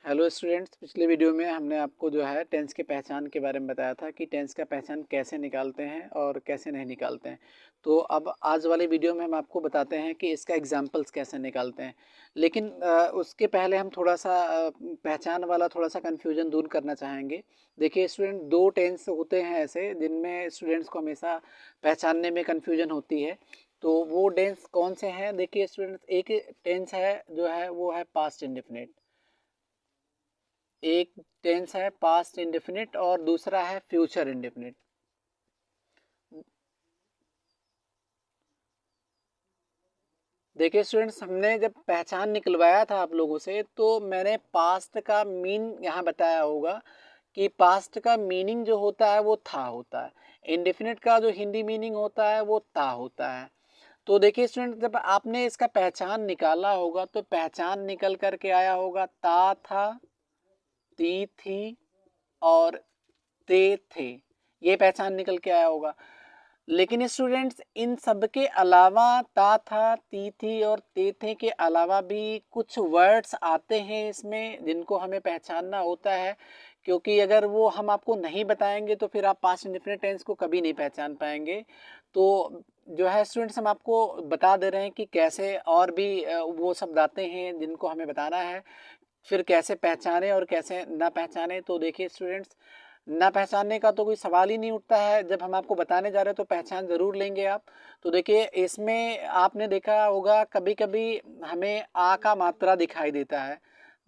Hello students, पिछले video में हमने आपको जो है टेंस के पहचान के बारे में बताया था कि टेंस का पहचान कैसे निकालते हैं और कैसे नहीं निकालते हैं। तो अब आज वाले वीडियो में हम आपको बताते हैं कि इसका एग्जाम्पल्स कैसे निकालते हैं। लेकिन उसके पहले हम थोड़ा सा पहचान वाला थोड़ा सा कन्फ्यूजन दूर करना चाहेंगे। देखिए स्टूडेंट, दो टेंस होते हैं ऐसे जिनमें स्टूडेंट्स को हमेशा पहचानने में कन्फ्यूजन होती है। तो वो टेंस कौन से हैं? देखिए स्टूडेंट्स, एक टेंस है जो है वो है पास्ट इंडेफिनिट। एक टेंस है पास्ट इंडेफिनिट और दूसरा है फ्यूचर इंडेफिनिट। देखिए स्टूडेंट्स, हमने जब पहचान निकलवाया था आप लोगों से तो मैंने पास्ट का मीन यहाँ बताया होगा कि पास्ट का मीनिंग जो होता है वो था होता है। इंडेफिनिट का जो हिंदी मीनिंग होता है वो ता होता है। तो देखिए स्टूडेंट, जब आपने इसका पहचान निकाला होगा तो पहचान निकल करके आया होगा ता था, ती थी और ते थे। ये पहचान निकल के आया होगा। लेकिन स्टूडेंट्स, इन सब के अलावा ता था, ती थी और ते थे के अलावा भी कुछ वर्ड्स आते हैं इसमें जिनको हमें पहचानना होता है, क्योंकि अगर वो हम आपको नहीं बताएंगे तो फिर आप पास्ट इंडेफिनिट टेंस को कभी नहीं पहचान पाएंगे। तो जो है स्टूडेंट्स, हम आपको बता दे रहे हैं कि कैसे और भी वो शब्द आते हैं जिनको हमें बताना है, फिर कैसे पहचाने और कैसे ना पहचाने। तो देखिए स्टूडेंट्स, ना पहचानने का तो कोई सवाल ही नहीं उठता है। जब हम आपको बताने जा रहे हैं तो पहचान ज़रूर लेंगे आप। तो देखिए, इसमें आपने देखा होगा कभी कभी हमें आ का मात्रा दिखाई देता है।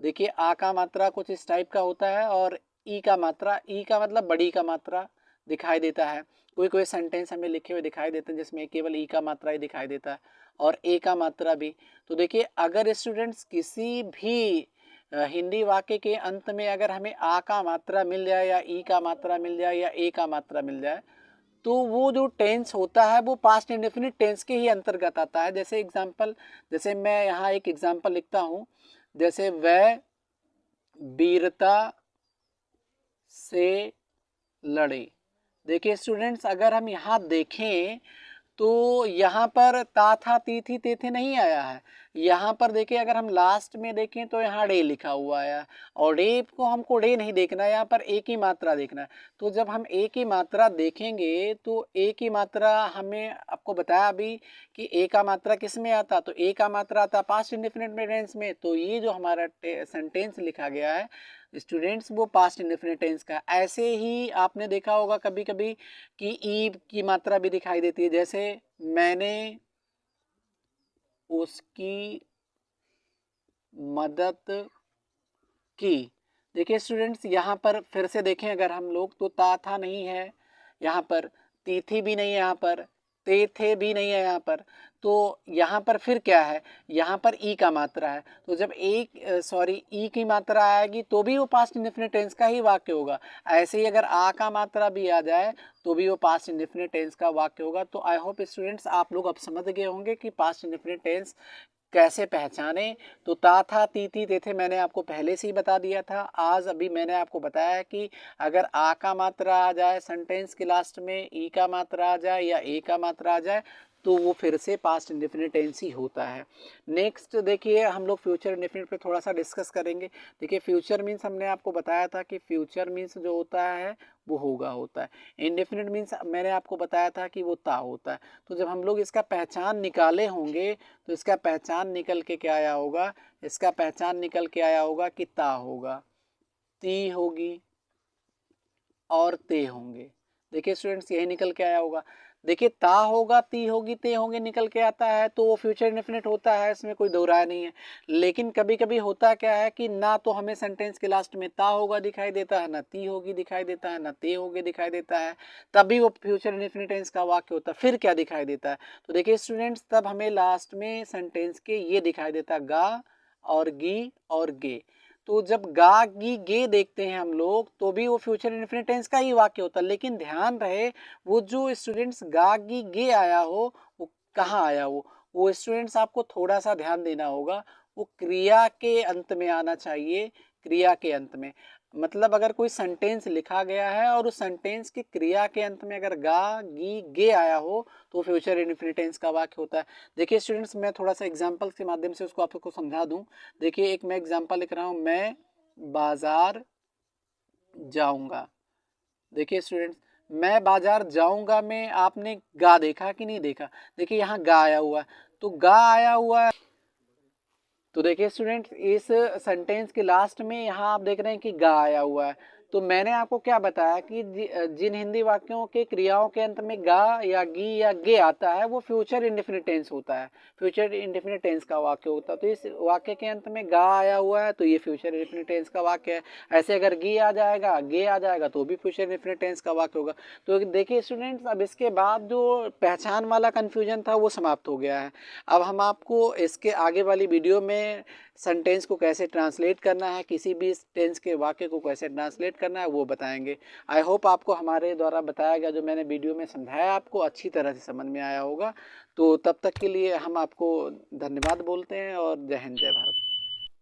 देखिए, आ का मात्रा कुछ इस टाइप का होता है और ई का मात्रा, ई का मतलब बड़ी का मात्रा दिखाई देता है। कोई कोई सेंटेंस हमें लिखे हुए दिखाई देते हैं जिसमें केवल ई का मात्रा ही दिखाई देता है और ए का मात्रा भी। तो देखिए, अगर स्टूडेंट्स किसी भी हिंदी वाक्य के अंत में अगर हमें आ का मात्रा मिल जाए या ई का मात्रा मिल जाए या ए का मात्रा मिल जाए तो वो जो टेंस होता है वो पास्ट इंडेफिनिट टेंस के ही अंतर्गत आता है। जैसे एग्जांपल, जैसे मैं यहाँ एक एग्जांपल लिखता हूँ, जैसे वह वीरता से लड़े। देखिए स्टूडेंट्स, अगर हम यहाँ देखें तो यहाँ पर ता था, ती थी, ते थे नहीं आया है। यहाँ पर देखिए, अगर हम लास्ट में देखें तो यहाँ डे लिखा हुआ है और डे को हमको डे नहीं देखना है, यहाँ पर एक ही मात्रा देखना है। तो जब हम एक ही मात्रा देखेंगे तो एक ही मात्रा हमें आपको बताया अभी कि ए का मात्रा किस में आता, तो ए का मात्रा आता पास्ट इंडेफिनिट में टेंस में। तो ये जो हमारा सेंटेंस लिखा गया है स्टूडेंट्स वो पास्ट इंडेफिनिट टेंस का। ऐसे ही आपने देखा होगा कभी कभी कि ई की मात्रा भी दिखाई देती है, जैसे मैंने उसकी मदद की। देखिए स्टूडेंट्स, यहाँ पर फिर से देखें अगर हम लोग तो ता था नहीं है, यहाँ पर ती थी भी नहीं है, यहाँ पर ते थे भी नहीं है यहाँ पर। तो यहाँ पर फिर क्या है, यहाँ पर ई का मात्रा है। तो जब ई की मात्रा आएगी तो भी वो पास्ट इंडेफिनिट टेंस का ही वाक्य होगा। ऐसे ही अगर आ का मात्रा भी आ जाए तो भी वो पास्ट इंडेफिनिट टेंस का वाक्य होगा। तो आई होप स्टूडेंट्स आप लोग अब समझ गए होंगे कि पास्ट इंडेफिनिट टेंस कैसे पहचाने। तो ता था, ती थी, ते थे मैंने आपको पहले से ही बता दिया था। आज अभी मैंने आपको बताया कि अगर आ का मात्रा आ जाए सेंटेंस के लास्ट में, ई का मात्रा आ जाए या ए का मात्रा आ जाए तो वो फिर से पास्ट इंडेफिनिट टेंस ही होता है। नेक्स्ट देखिए, हम लोग फ्यूचर इंडेफिनिट पे थोड़ा सा डिस्कस करेंगे। देखिए, फ्यूचर मीन्स हमने आपको बताया था कि फ्यूचर मीन्स जो होता है वो होता है। इंडेफिनिट मीन्स मैंने आपको बताया था कि वो ता होता है। तो जब हम लोग इसका पहचान निकाले होंगे तो इसका पहचान निकल के क्या आया होगा, इसका पहचान निकल के आया होगा कि ता होगा, ती होगी और ते होंगे। देखिए स्टूडेंट्स, यही निकल के आया होगा। देखिए, ता होगा, ती होगी, ते होंगे निकल के आता है तो वो फ्यूचर इंडेफिनिट होता है, इसमें कोई दो राय नहीं है। लेकिन कभी कभी होता क्या है कि ना तो हमें सेंटेंस के लास्ट में ता होगा दिखाई देता है, ना ती होगी दिखाई देता है, ना ते होगे दिखाई देता है, तभी वो फ्यूचर इंडेफिनिट टेंस का वाक्य होता है। फिर क्या दिखाई देता है, तो देखिए स्टूडेंट्स, तब हमें लास्ट में सेंटेंस के ये दिखाई देता है गा और गी और गे। तो जब गा गी गे देखते हैं हम लोग तो भी वो फ्यूचर इंडेफिनिट टेंस का ही वाक्य होता है। लेकिन ध्यान रहे, वो जो स्टूडेंट्स गा गी गे आया हो वो कहाँ आया, वो स्टूडेंट्स आपको थोड़ा सा ध्यान देना होगा। वो क्रिया के अंत में आना चाहिए, क्रिया के अंत में। मतलब अगर कोई सेंटेंस लिखा गया है और उस सेंटेंस की क्रिया के अंत में अगर गा गी गे आया हो तो फ्यूचर इंडेफिनिट टेंस का वाक्य होता है। देखिए स्टूडेंट्स, मैं थोड़ा सा एग्जांपल्स के माध्यम से उसको आपको समझा दूं। देखिए, एक मैं एग्जांपल लिख रहा हूँ, मैं बाजार जाऊंगा। देखिए स्टूडेंट्स, मैं बाजार जाऊंगा में आपने गा देखा कि नहीं देखा? देखिए यहाँ गा आया हुआ है, तो गा आया हुआ है, तो देखिए स्टूडेंट्स इस सेंटेंस के लास्ट में यहाँ आप देख रहे हैं कि गा आया हुआ है। तो मैंने आपको क्या बताया कि जिन हिंदी वाक्यों के क्रियाओं के अंत में गा या गी या गे आता है वो फ्यूचर इंडेफिनिट टेंस होता है, फ्यूचर इंडेफिनिट टेंस का वाक्य होता है। तो इस वाक्य के अंत में गा आया हुआ है तो ये फ्यूचर इंडेफिनिट टेंस का वाक्य है। ऐसे अगर गी आ जाएगा, गे आ जाएगा तो भी फ्यूचर इंडेफिनिट टेंस का वाक्य होगा। तो देखिए स्टूडेंट्स, अब इसके बाद जो पहचान वाला कन्फ्यूजन था वो समाप्त हो गया है। अब हम आपको इसके आगे वाली वीडियो में सेंटेंस को कैसे ट्रांसलेट करना है, किसी भी टेंस के वाक्य को कैसे ट्रांसलेट करना है वो बताएंगे। आई होप आपको हमारे द्वारा बताया गया जो मैंने वीडियो में समझाया आपको अच्छी तरह से समझ में आया होगा। तो तब तक के लिए हम आपको धन्यवाद बोलते हैं और जय हिंद जय भारत।